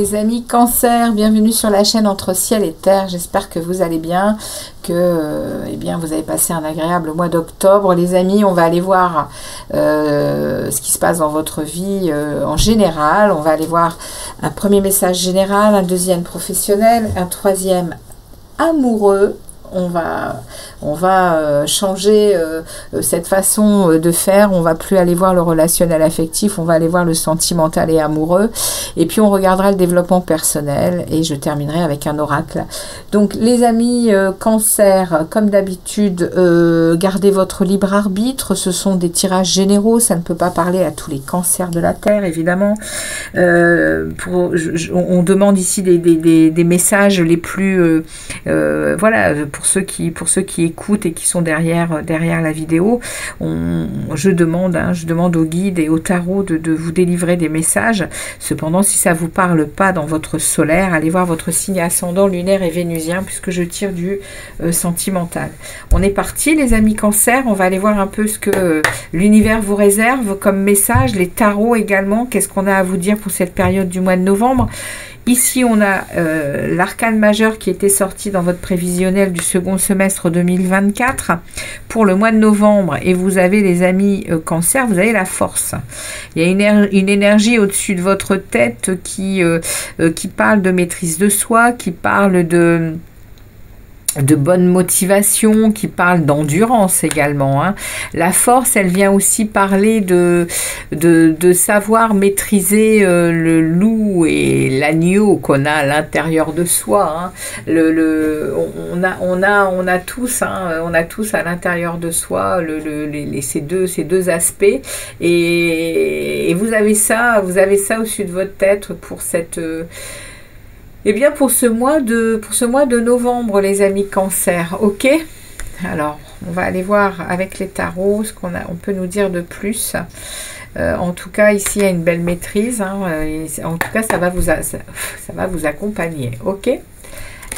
les amis Cancer, bienvenue sur la chaîne Entre Ciel et Terre. J'espère que vous allez bien, que eh bien, vous avez passé un agréable mois d'octobre. Les amis, on va aller voir ce qui se passe dans votre vie en général. On va aller voir un premier message général, un deuxième professionnel, un troisième amoureux. On va changer cette façon de faire. On va plus aller voir le relationnel affectif, on va aller voir le sentimental et amoureux, et puis on regardera le développement personnel, et je terminerai avec un oracle. Donc les amis Cancer, comme d'habitude, gardez votre libre arbitre. Ce sont des tirages généraux, ça ne peut pas parler à tous les cancers de la Terre, évidemment. On demande ici des messages les plus voilà, pour ceux qui écoutent et qui sont derrière la vidéo. Je demande au guide et au tarot de vous délivrer des messages. Cependant, si ça vous parle pas dans votre solaire, allez voir votre signe ascendant, lunaire et vénusien, puisque je tire du sentimental. On est parti, les amis Cancer. On va aller voir un peu ce que l'univers vous réserve comme message, les tarots également. Qu'est-ce qu'on a à vous dire pour cette période du mois de novembre? Ici, on a l'arcane majeur qui était sorti dans votre prévisionnel du second semestre 2024 pour le mois de novembre. Et vous avez, les amis Cancer, vous avez la force. Il y a une énergie au-dessus de votre tête qui parle de maîtrise de soi, qui parle de bonne motivation, qui parle d'endurance également, hein. La force, elle vient aussi parler de savoir maîtriser le loup et l'agneau qu'on a à l'intérieur de soi, hein. On a tous à l'intérieur de soi ces deux aspects, et vous avez ça au-dessus de votre tête pour cette eh bien, pour ce mois de novembre, les amis Cancer, ok? Alors, on va aller voir avec les tarots ce on peut nous dire de plus. En tout cas, ici, il y a une belle maîtrise, hein, en tout cas, ça va vous accompagner, ok?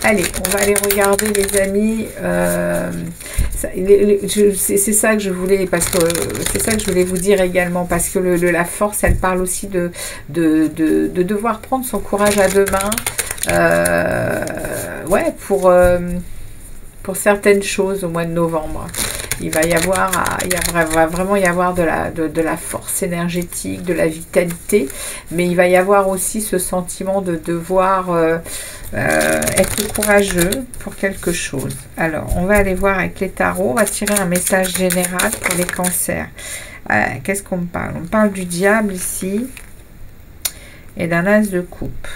Allez, on va aller regarder, les amis. C'est ça que je voulais, c'est ça que je voulais vous dire également, parce que la force, elle parle aussi de devoir prendre son courage à deux mains. Ouais, pour certaines choses au mois de novembre. Il va vraiment y avoir de la force énergétique, de la vitalité, mais il va y avoir aussi ce sentiment de devoir être courageux pour quelque chose. Alors, on va aller voir avec les tarots, on va tirer un message général pour les cancers. Qu'est-ce qu'on me parle? On parle du diable ici, et d'un as de coupe,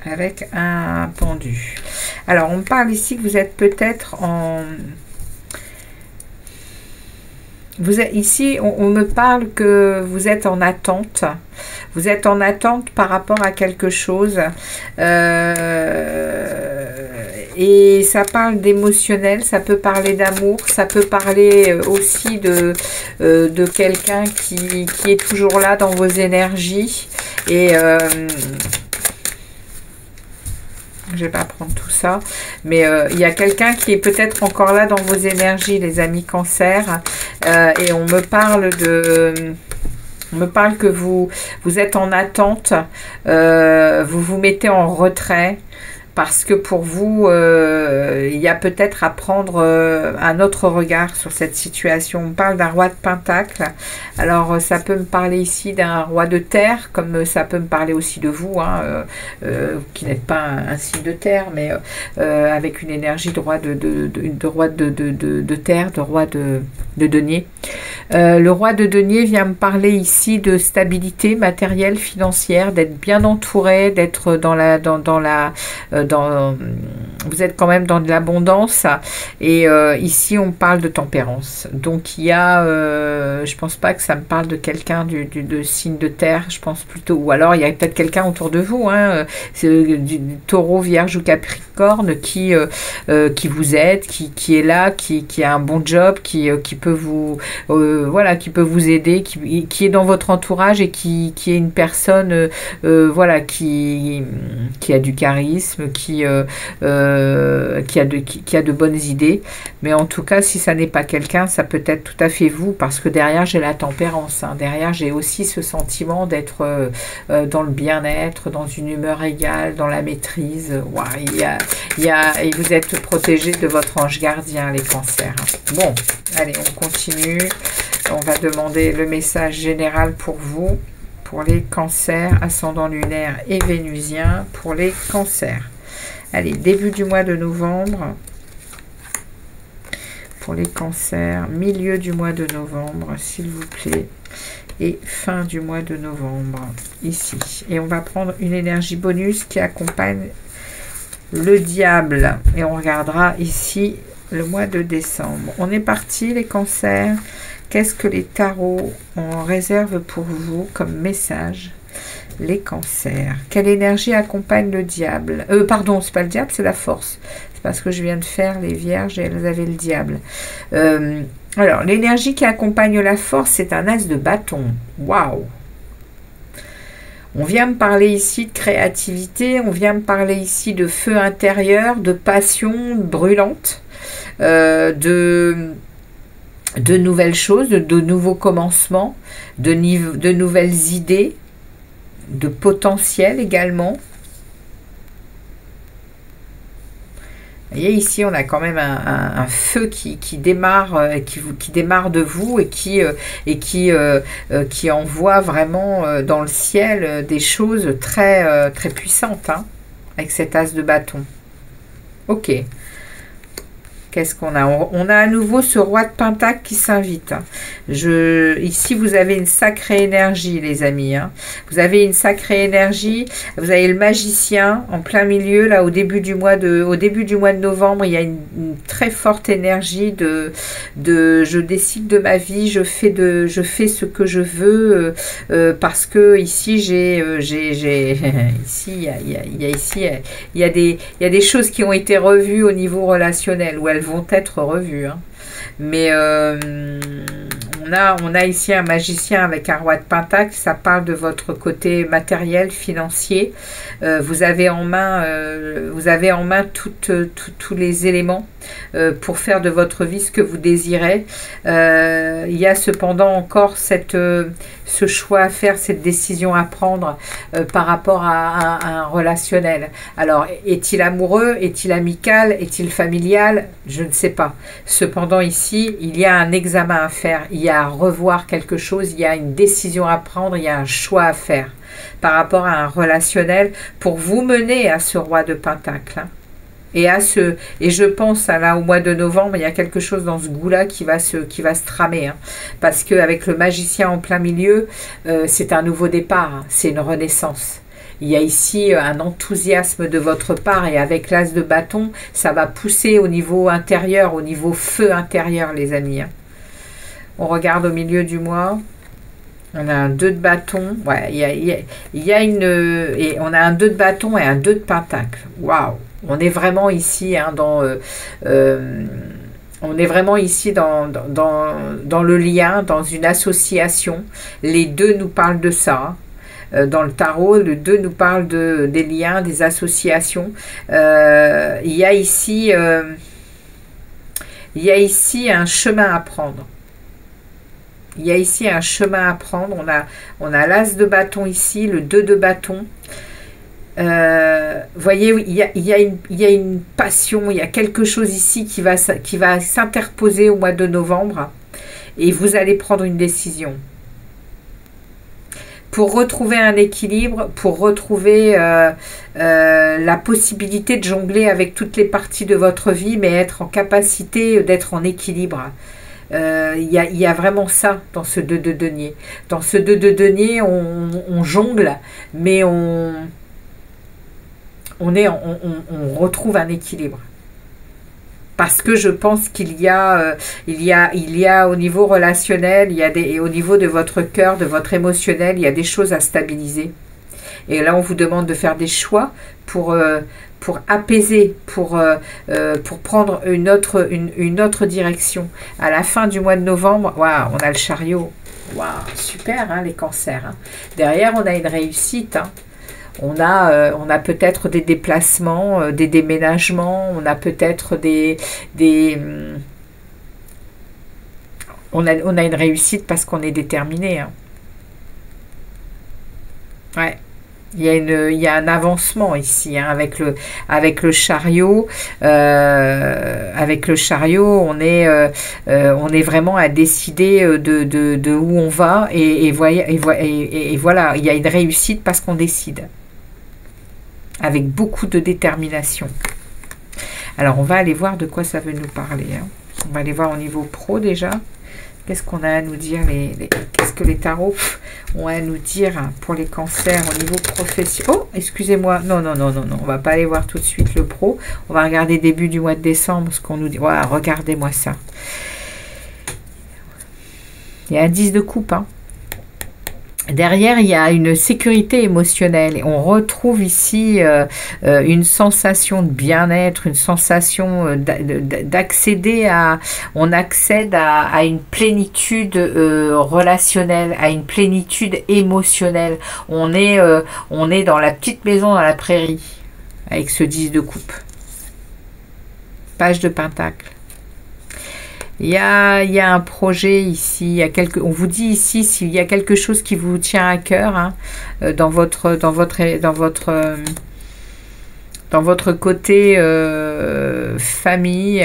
avec un pendu. Alors, on me parle ici que vous êtes peut-être en... Ici, on me parle que vous êtes en attente. Vous êtes en attente par rapport à quelque chose. Et ça parle d'émotionnel, ça peut parler d'amour, ça peut parler aussi de quelqu'un qui est toujours là dans vos énergies. Et... je vais pas prendre tout ça, mais il y a quelqu'un qui est peut-être encore là dans vos énergies, les amis Cancer, et on me parle que vous êtes en attente, vous vous mettez en retrait, parce que pour vous, il y a peut-être à prendre un autre regard sur cette situation. On parle d'un roi de Pentacle. Alors, ça peut me parler ici d'un roi de terre, comme ça peut me parler aussi de vous, hein, qui n'êtes pas un signe de terre, mais avec une énergie de roi de terre, de roi de denier. Le roi de denier vient me parler ici de stabilité matérielle, financière, d'être bien entouré, d'être vous êtes quand même dans de l'abondance, et ici on parle de tempérance. Donc il y a, je pense pas que ça me parle de quelqu'un de signe de terre, je pense plutôt, ou alors il y a peut-être quelqu'un autour de vous, hein, du taureau, vierge ou capricorne qui vous aide, qui est là, qui a un bon job, qui peut vous voilà, qui peut vous aider, qui est dans votre entourage, et qui est une personne voilà, qui a du charisme, qui qui a de bonnes idées. Mais en tout cas, si ça n'est pas quelqu'un, ça peut être tout à fait vous, parce que derrière, j'ai la tempérance. Hein. Derrière, j'ai aussi ce sentiment d'être dans le bien-être, dans une humeur égale, dans la maîtrise. Ouais, et vous êtes protégé de votre ange gardien, les cancers. Bon, allez, on continue. On va demander le message général pour vous, pour les cancers, ascendant lunaire et vénusien, pour les cancers. Allez, début du mois de novembre, pour les cancers, milieu du mois de novembre, s'il vous plaît, et fin du mois de novembre, ici. Et on va prendre une énergie bonus qui accompagne le diable. Et on regardera ici le mois de décembre. On est parti, les cancers. Qu'est-ce que les tarots en réserve pour vous comme message, les cancers? Quelle énergie accompagne le diable? Pardon, c'est pas le diable, c'est la force. C'est parce que je viens de faire les vierges et elles avaient le diable. Alors, l'énergie qui accompagne la force, c'est un as de bâton. Waouh! On vient me parler ici de créativité, on vient me parler ici de feu intérieur, de passion brûlante, de nouvelles choses, de nouveaux commencements, de nouvelles idées, de potentiel également. Vous voyez, ici, on a quand même un feu qui démarre, qui démarre de vous et qui envoie vraiment dans le ciel des choses très, très puissantes, hein, avec cet as de bâton. Ok. Qu'est-ce qu'on a? On a à nouveau ce roi de pentacle qui s'invite. Hein. Ici, vous avez une sacrée énergie, les amis. Hein. Vous avez une sacrée énergie. Vous avez le magicien en plein milieu. Là, au début du mois de novembre, il y a une très forte énergie de je décide de ma vie, je fais ce que je veux parce que ici, il y a des choses qui ont été revues au niveau relationnel où elles vont être revues. Hein. Mais on a ici un magicien avec un roi de pentacle. Ça parle de votre côté matériel, financier. Vous avez en main tous les éléments pour faire de votre vie ce que vous désirez. Il y a cependant encore ce choix à faire, cette décision à prendre par rapport à un relationnel. Alors, est-il amoureux? Est-il amical? Est-il familial? Je ne sais pas. Cependant, ici, il y a un examen à faire. Il y a à revoir quelque chose. Il y a une décision à prendre. Il y a un choix à faire par rapport à un relationnel pour vous mener à ce roi de pentacle. Hein. Et je pense là au mois de novembre, il y a quelque chose dans ce goût-là qui va se tramer. Hein, parce qu'avec le magicien en plein milieu, c'est un nouveau départ, hein, c'est une renaissance. Il y a ici un enthousiasme de votre part et avec l'as de bâton, ça va pousser au niveau intérieur, au niveau feu intérieur, les amis. Hein. On regarde au milieu du mois. On a un 2 de bâton. Ouais, et on a un 2 de bâton et un 2 de pentacle. Waouh! On est vraiment ici hein, dans le lien, dans une association. Les deux nous parlent de ça. Hein. Dans le tarot, le 2 nous parle des liens, des associations. Il y a ici un chemin à prendre. Il y a ici un chemin à prendre. On a l'as de bâton ici, le 2 de bâton. Voyez, il y a une passion, il y a quelque chose ici qui va s'interposer au mois de novembre et vous allez prendre une décision. Pour retrouver un équilibre, pour retrouver la possibilité de jongler avec toutes les parties de votre vie, mais être en capacité d'être en équilibre. Il y a vraiment ça dans ce 2 de denier. Dans ce 2 de denier, on jongle, mais on retrouve un équilibre. Parce que je pense qu'il y a au niveau relationnel, et au niveau de votre cœur, de votre émotionnel, il y a des choses à stabiliser. Et là, on vous demande de faire des choix pour apaiser, pour prendre une autre direction. À la fin du mois de novembre, waouh, on a le chariot. Waouh, super, hein, les cancers. Hein. Derrière, on a une réussite. Hein. On a peut-être des déplacements, des déménagements, on a peut-être on a une réussite parce qu'on est déterminé. Hein. Ouais. Il y a un avancement ici hein, avec le chariot. Avec le chariot, on est vraiment à décider de où on va et voilà, il y a une réussite parce qu'on décide. Avec beaucoup de détermination. Alors, on va aller voir de quoi ça veut nous parler. Hein. On va aller voir au niveau pro déjà. Qu'est-ce qu'on a à nous dire qu'est-ce que les tarots ont à nous dire pour les cancers au niveau professionnel? Oh, excusez-moi. Non. On va pas aller voir tout de suite le pro. On va regarder début du mois de décembre ce qu'on nous dit. Voilà, regardez-moi ça. Il y a un 10 de coupe. Hein. Derrière, il y a une sécurité émotionnelle. On retrouve ici une sensation de bien-être, une sensation d'accéder à... On accède à une plénitude relationnelle, à une plénitude émotionnelle. On est dans la petite maison dans la prairie, avec ce 10 de coupe. Page de pentacle. Il y a un projet ici, on vous dit ici s'il y a quelque chose qui vous tient à cœur hein, dans votre côté famille.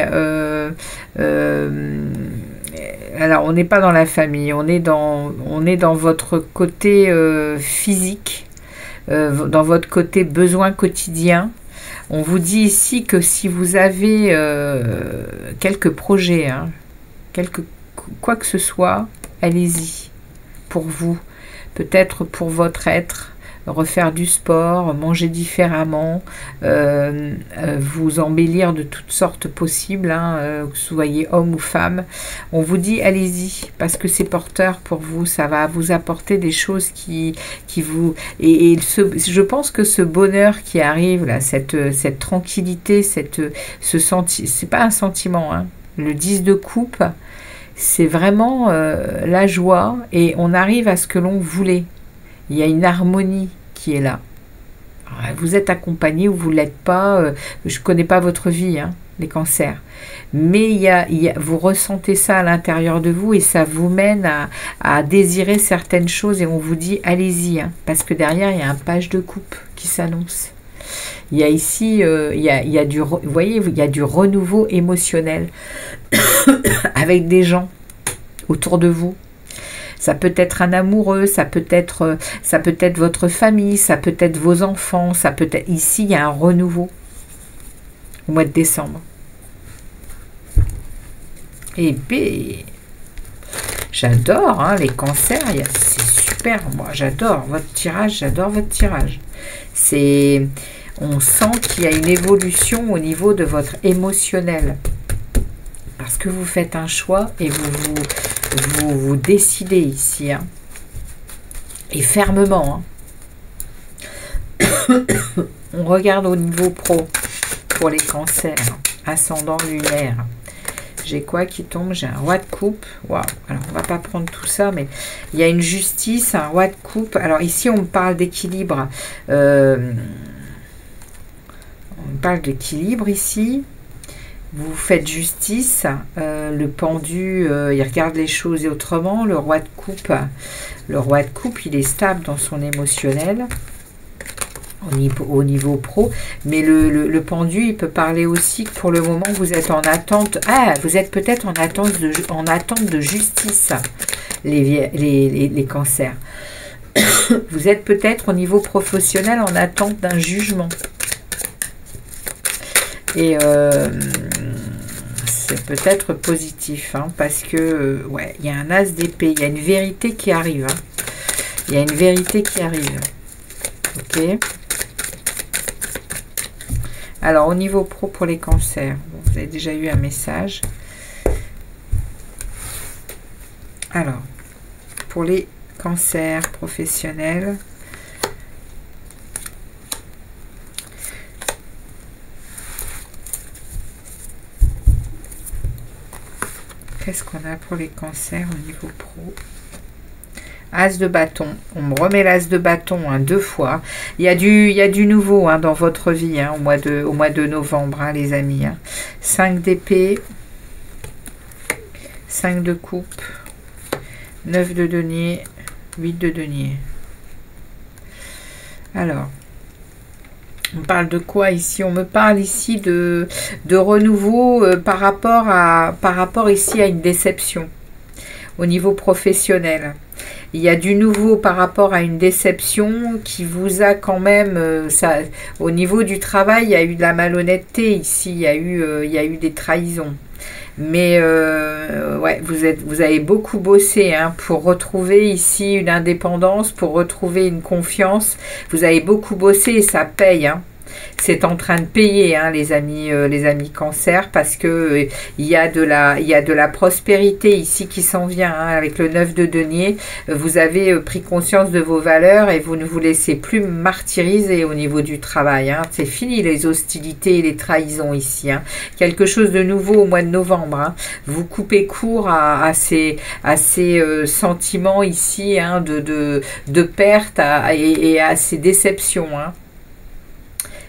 Alors on n'est pas dans la famille, on est dans votre côté physique, dans votre côté besoin quotidien. On vous dit ici que si vous avez quelques projets, hein, quoi que ce soit, allez-y pour vous, peut-être pour votre être, refaire du sport, manger différemment, vous embellir de toutes sortes possibles, hein, que vous soyez homme ou femme. On vous dit allez-y parce que c'est porteur pour vous, ça va vous apporter des choses qui vous... je pense que ce bonheur qui arrive, là, cette tranquillité, c'est pas un sentiment, hein. Le 10 de coupe, c'est vraiment la joie et on arrive à ce que l'on voulait. Il y a une harmonie qui est là. Alors, vous êtes accompagné ou vous ne l'êtes pas. Je ne connais pas votre vie, hein, les cancers. Mais vous ressentez ça à l'intérieur de vous et ça vous mène à désirer certaines choses et on vous dit allez-y. Hein, parce que derrière, il y a un page de coupe qui s'annonce. Il y a ici, vous voyez, il y a du renouveau émotionnel avec des gens autour de vous. Ça peut être un amoureux, ça peut être votre famille, ça peut être vos enfants, ça peut être... Ici, il y a un renouveau au mois de décembre. Et bien, j'adore hein, les cancers, c'est super. Moi, j'adore votre tirage, On sent qu'il y a une évolution au niveau de votre émotionnel. Parce que vous faites un choix et vous décidez ici. Hein. Et fermement. Hein. On regarde au niveau pro pour les cancers. Ascendant lunaire. J'ai quoi qui tombe? J'ai un roi de coupe. Waouh. Alors, on va pas prendre tout ça, mais il y a une justice, un roi de coupe. Alors, ici, on parle d'équilibre. On parle d'équilibre ici. Vous faites justice. Le pendu, il regarde les choses autrement. Le roi de coupe, il est stable dans son émotionnel. Au niveau pro, mais le pendu, il peut parler aussi que pour le moment, vous êtes en attente. Ah, vous êtes peut-être en attente de justice, les cancers. Vous êtes peut-être au niveau professionnel en attente d'un jugement. Et c'est peut-être positif, hein, parce que, ouais, il y a un as d'épée, il y a une vérité qui arrive. Hein. Il y a une vérité qui arrive. Ok. Alors, au niveau pro pour les cancers, bon, vous avez déjà eu un message. Alors, pour les cancers professionnels, qu'est-ce qu'on a pour les cancers au niveau pro? As de bâton. On me remet l'as de bâton hein, 2 fois. Il y a du nouveau hein, dans votre vie hein, au mois de novembre, hein, les amis. Hein. 5 d'épée. 5 de coupe. 9 de denier. 8 de denier. Alors, on parle de quoi ici? On me parle ici de renouveau par rapport ici à une déception au niveau professionnel. Il y a du nouveau par rapport à une déception qui vous a quand même, au niveau du travail, il y a eu de la malhonnêteté ici, il y a eu des trahisons. Mais ouais, vous avez beaucoup bossé hein, pour retrouver ici une indépendance, pour retrouver une confiance. Vous avez beaucoup bossé et ça paye. Hein. C'est en train de payer, hein, les amis Cancer, parce que il y a de la prospérité ici qui s'en vient hein, avec le 9 de denier. Vous avez pris conscience de vos valeurs et vous ne vous laissez plus martyriser au niveau du travail. Hein. C'est fini les hostilités et les trahisons ici. Hein. Quelque chose de nouveau au mois de novembre. Hein. Vous coupez court à ces sentiments ici hein, de perte et à ces déceptions. Hein.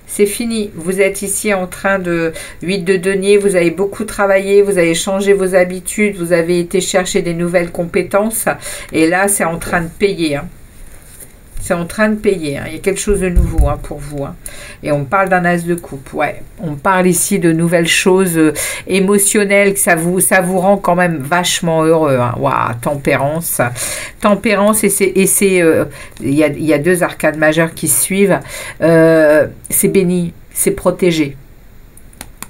C'est fini, vous êtes ici en train de 8 de denier, vous avez beaucoup travaillé, vous avez changé vos habitudes, vous avez été chercher des nouvelles compétences et là c'est en train de payer. Hein. C'est en train de payer, hein. Il y a quelque chose de nouveau hein, pour vous. Hein. Et on parle d'un as de coupe, ouais. On parle ici de nouvelles choses émotionnelles, que ça vous rend quand même vachement heureux. Hein. Waouh, tempérance. Tempérance, il y a 2 arcades majeures qui suivent. C'est béni, c'est protégé.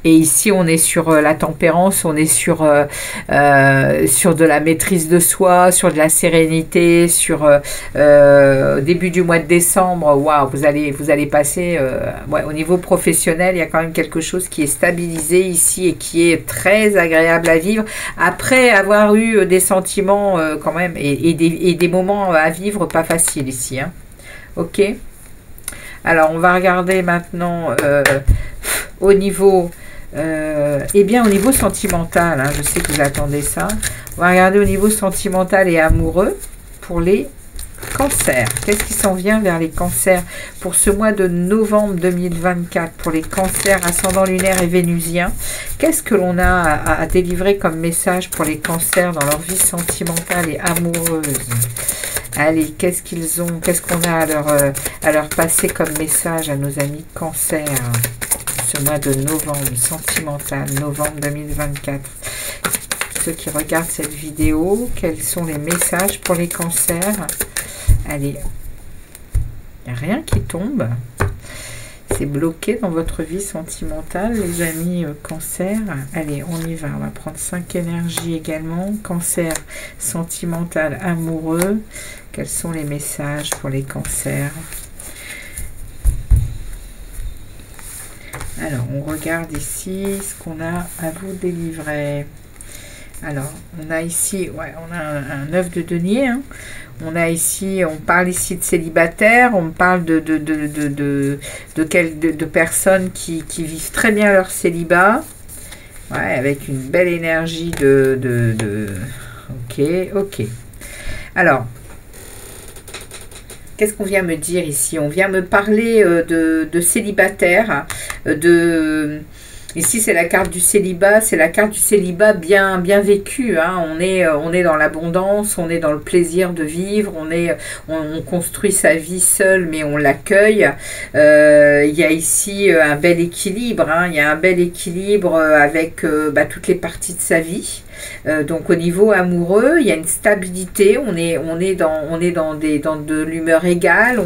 Et ici, on est sur la tempérance, on est sur de la maîtrise de soi, sur de la sérénité, sur début du mois de décembre. Waouh, vous allez passer, ouais, au niveau professionnel, il y a quand même quelque chose qui est stabilisé ici et qui est très agréable à vivre. Après avoir eu des sentiments quand même et des moments à vivre pas faciles ici. Hein. Ok. Alors, on va regarder maintenant au niveau... eh bien, au niveau sentimental, hein, je sais que vous attendez ça. On va regarder au niveau sentimental et amoureux pour les cancers. Qu'est-ce qui s'en vient vers les cancers pour ce mois de novembre 2024 pour les cancers ascendant lunaire et vénusien? Qu'est-ce que l'on a à délivrer comme message pour les cancers dans leur vie sentimentale et amoureuse? Allez, qu'est-ce qu'ils ont? Qu'est-ce qu'on a à leur passer comme message à nos amis cancers? Ce mois de novembre, sentimental, novembre 2024. Ceux qui regardent cette vidéo, quels sont les messages pour les cancers? Allez, il n'y a rien qui tombe. C'est bloqué dans votre vie sentimentale, les amis cancer. Allez, on y va. On va prendre 5 énergies également. Cancer, sentimental, amoureux. Quels sont les messages pour les cancers? Alors, on regarde ici ce qu'on a à vous délivrer. Alors, on a ici, ouais, on a un 9 de denier. Hein. On a ici, on parle ici de célibataires. On parle de personnes qui vivent très bien leur célibat. Ouais, avec une belle énergie Ok, ok. Alors, qu'est-ce qu'on vient me dire ici? On vient me parler de célibataire. Ici, c'est la carte du célibat. C'est la carte du célibat bien vécue. Hein. On est dans l'abondance, on est dans le plaisir de vivre. On construit sa vie seul, mais on l'accueille. Il y a ici un bel équilibre. Hein. Il y a un bel équilibre avec toutes les parties de sa vie. Donc au niveau amoureux, il y a une stabilité, on est dans de l'humeur égale,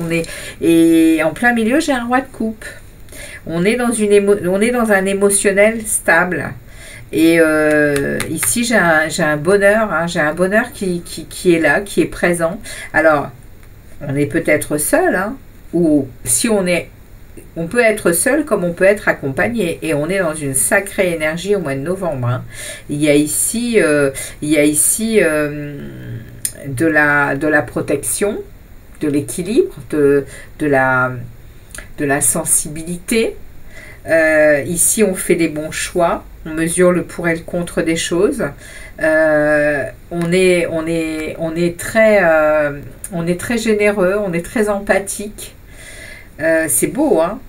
et en plein milieu, j'ai un roi de coupe. On est dans un émotionnel stable. Et ici, j'ai un bonheur, hein, j'ai un bonheur qui est là, qui est présent. Alors, on est peut-être seul, hein, ou si on peut être seul comme on peut être accompagné. Et on est dans une sacrée énergie au mois de novembre. Hein. Il y a ici, de la protection, de l'équilibre, de la sensibilité. Ici, on fait des bons choix. On mesure le pour et le contre des choses. On est très généreux, on est très empathique. C'est beau, hein?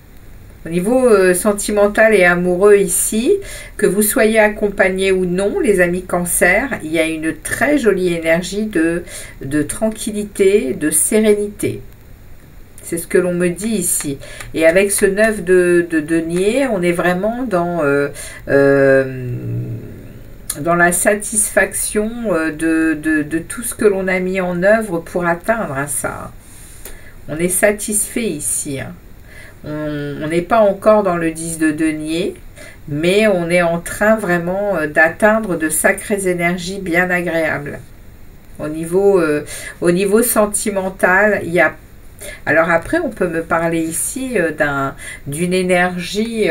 Au niveau sentimental et amoureux ici, que vous soyez accompagné ou non, les amis Cancer, il y a une très jolie énergie de tranquillité, de sérénité. C'est ce que l'on me dit ici. Et avec ce 9 de denier, on est vraiment dans la satisfaction de tout ce que l'on a mis en œuvre pour atteindre ça. On est satisfait ici. Hein. On n'est pas encore dans le 10 de denier, mais on est en train vraiment d'atteindre de sacrées énergies bien agréables. Au niveau sentimental, il y a... Alors après, on peut me parler ici d'une énergie,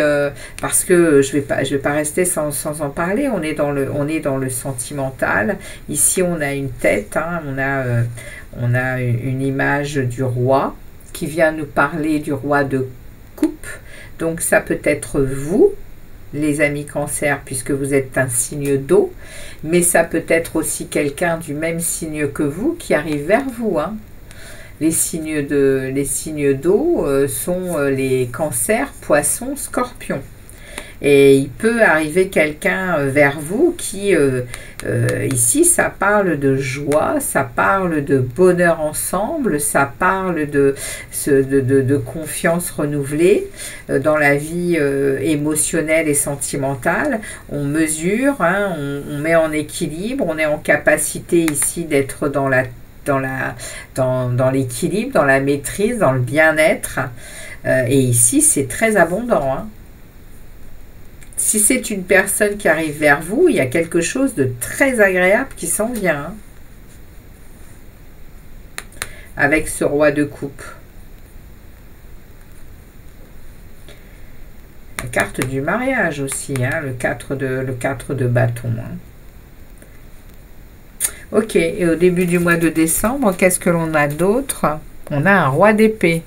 parce que je vais pas rester sans en parler. On est dans le sentimental. Ici, on a une tête, hein, on a une image du roi qui vient nous parler du roi de coupe. Donc ça peut être vous, les amis Cancer, puisque vous êtes un signe d'eau, mais ça peut être aussi quelqu'un du même signe que vous qui arrive vers vous, hein. Les signes d'eau sont les Cancers, Poissons, Scorpions. Et il peut arriver quelqu'un vers vous qui, ici, ça parle de joie, ça parle de bonheur ensemble, ça parle de confiance renouvelée dans la vie émotionnelle et sentimentale. On mesure, hein, on met en équilibre, on est en capacité ici d'être dans l'équilibre, dans la maîtrise, dans le bien-être. Et ici, c'est très abondant, hein. Si c'est une personne qui arrive vers vous, il y a quelque chose de très agréable qui s'en vient, hein, avec ce roi de coupe. La carte du mariage aussi, hein, le 4 de bâton. Hein. Ok, et au début du mois de décembre, qu'est-ce que l'on a d'autre? On a un roi d'épée.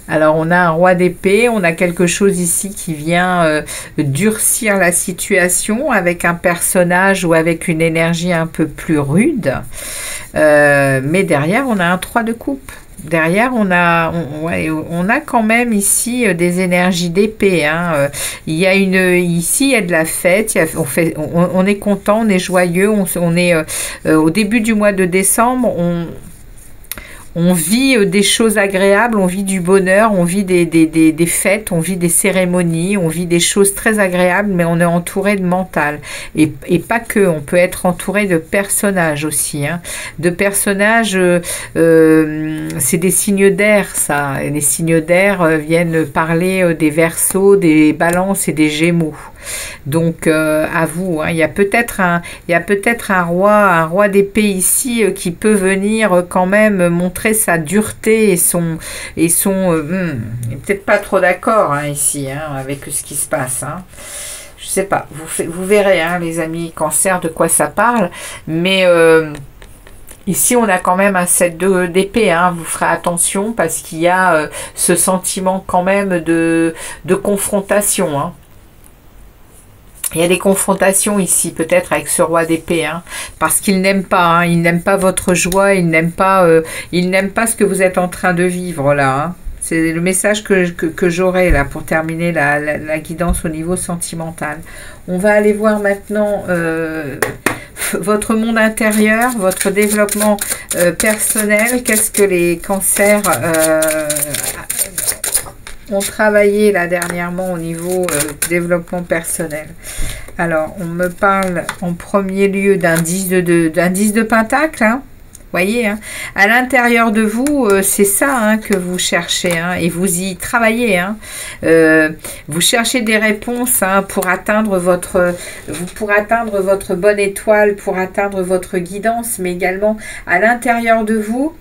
Alors, on a un roi d'épée, on a quelque chose ici qui vient durcir la situation avec un personnage ou avec une énergie un peu plus rude. Mais derrière, on a un 3 de coupe. Derrière, on a quand même ici des énergies d'épée. Hein. Ici, il y a de la fête. On est content, on est joyeux. On est au début du mois de décembre. On vit des choses agréables, on vit du bonheur, on vit des fêtes, on vit des cérémonies, on vit des choses très agréables, mais on est entouré de mental. Et pas que, on peut être entouré de personnages aussi. Hein. De personnages, c'est des signes d'air, ça. Et les signes d'air viennent parler des Verseaux, des Balances et des Gémeaux. Donc à vous, hein, il y a peut-être un roi d'épée ici qui peut venir quand même montrer sa dureté et son il n'est peut-être pas trop d'accord, hein, ici, hein, avec ce qui se passe, hein. Je sais pas, vous verrez, hein, les amis Cancer, de quoi ça parle, mais ici, on a quand même un 7 d'épée, hein, vous ferez attention parce qu'il y a ce sentiment quand même de confrontation, hein. Il y a des confrontations ici, peut-être avec ce roi d'épée, hein, parce qu'il n'aime pas, hein, il n'aime pas votre joie, il n'aime pas ce que vous êtes en train de vivre là. Hein. C'est le message que j'aurai là pour terminer la guidance au niveau sentimental. On va aller voir maintenant votre monde intérieur, votre développement personnel. Qu'est-ce que les Cancers ont travaillé là dernièrement au niveau développement personnel. Alors, on me parle en premier lieu d'un 10 de pentacle, hein. Voyez, hein. À l'intérieur de vous, c'est ça, hein, que vous cherchez, hein, et vous y travaillez, hein. Vous cherchez des réponses, hein, pour atteindre votre bonne étoile, pour atteindre votre guidance, mais également à l'intérieur de vous,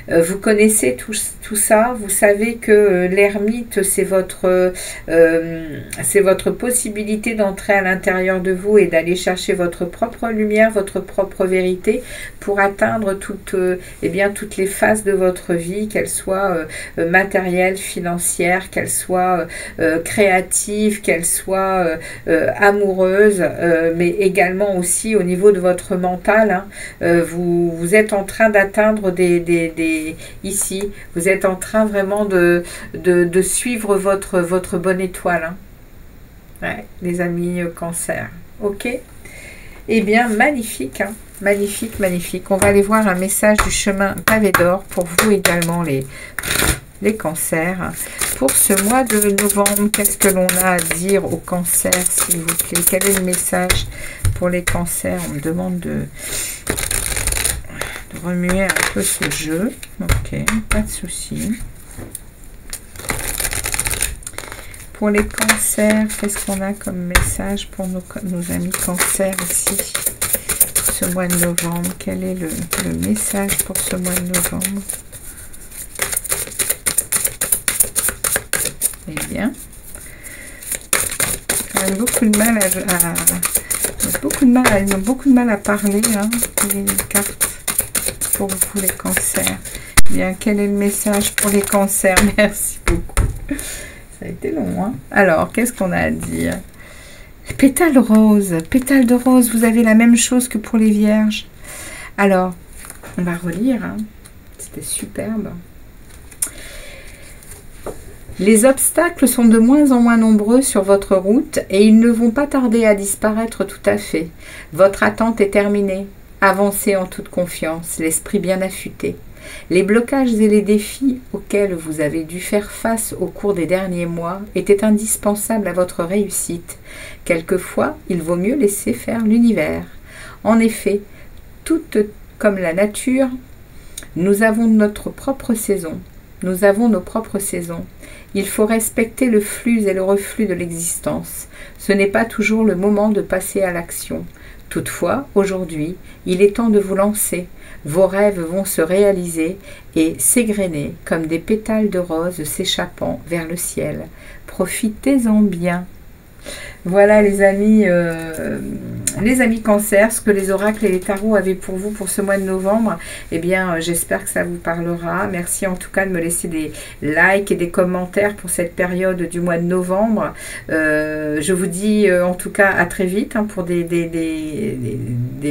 Vous connaissez tout ça, vous savez que l'ermite, c'est votre possibilité d'entrer à l'intérieur de vous et d'aller chercher votre propre lumière, votre propre vérité pour atteindre toutes les phases de votre vie, qu'elles soient matérielles, financières, qu'elles soient créatives, qu'elles soient amoureuses, mais également aussi au niveau de votre mental. Hein. Vous êtes en train d'atteindre ici, vous êtes en train vraiment de suivre votre bonne étoile. Hein. Ouais, les amis cancer. Ok. Eh bien, magnifique. Hein. Magnifique, magnifique. On va aller voir un message du chemin pavé d'or pour vous également, les cancers. Pour ce mois de novembre, qu'est-ce que l'on a à dire aux cancers, s'il vous plaît? Quel est le message pour les cancers? On me demande de remuer un peu ce jeu. Ok, pas de souci. Pour les cancers, qu'est-ce qu'on a comme message pour nos amis cancers ici pour ce mois de novembre? Quel est le message pour ce mois de novembre? Eh bien, quand même beaucoup de mal beaucoup de mal à parler, hein, les cartes pour vous les cancers. Eh bien, quel est le message pour les cancers? Merci beaucoup. Ça a été long, hein. Alors, qu'est-ce qu'on a à dire? Pétale rose, pétale de rose, vous avez la même chose que pour les vierges. Alors, on va relire, hein. C'était superbe. Les obstacles sont de moins en moins nombreux sur votre route et ils ne vont pas tarder à disparaître tout à fait. Votre attente est terminée. Avancez en toute confiance, l'esprit bien affûté. Les blocages et les défis auxquels vous avez dû faire face au cours des derniers mois étaient indispensables à votre réussite. Quelquefois, il vaut mieux laisser faire l'univers. En effet, tout comme la nature, nous avons notre propre saison. Nous avons nos propres saisons. Il faut respecter le flux et le reflux de l'existence. Ce n'est pas toujours le moment de passer à l'action. Toutefois, aujourd'hui, il est temps de vous lancer. Vos rêves vont se réaliser et s'égrener comme des pétales de rose s'échappant vers le ciel. Profitez-en bien. Voilà les amis cancers, ce que les oracles et les tarots avaient pour vous pour ce mois de novembre. Eh bien, j'espère que ça vous parlera. Merci en tout cas de me laisser des likes et des commentaires pour cette période du mois de novembre. Je vous dis en tout cas à très vite, hein, pour des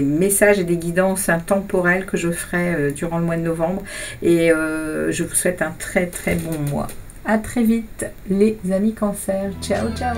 messages et des guidances intemporelles que je ferai durant le mois de novembre. Et je vous souhaite un très très bon mois. À très vite les amis cancers. Ciao, ciao.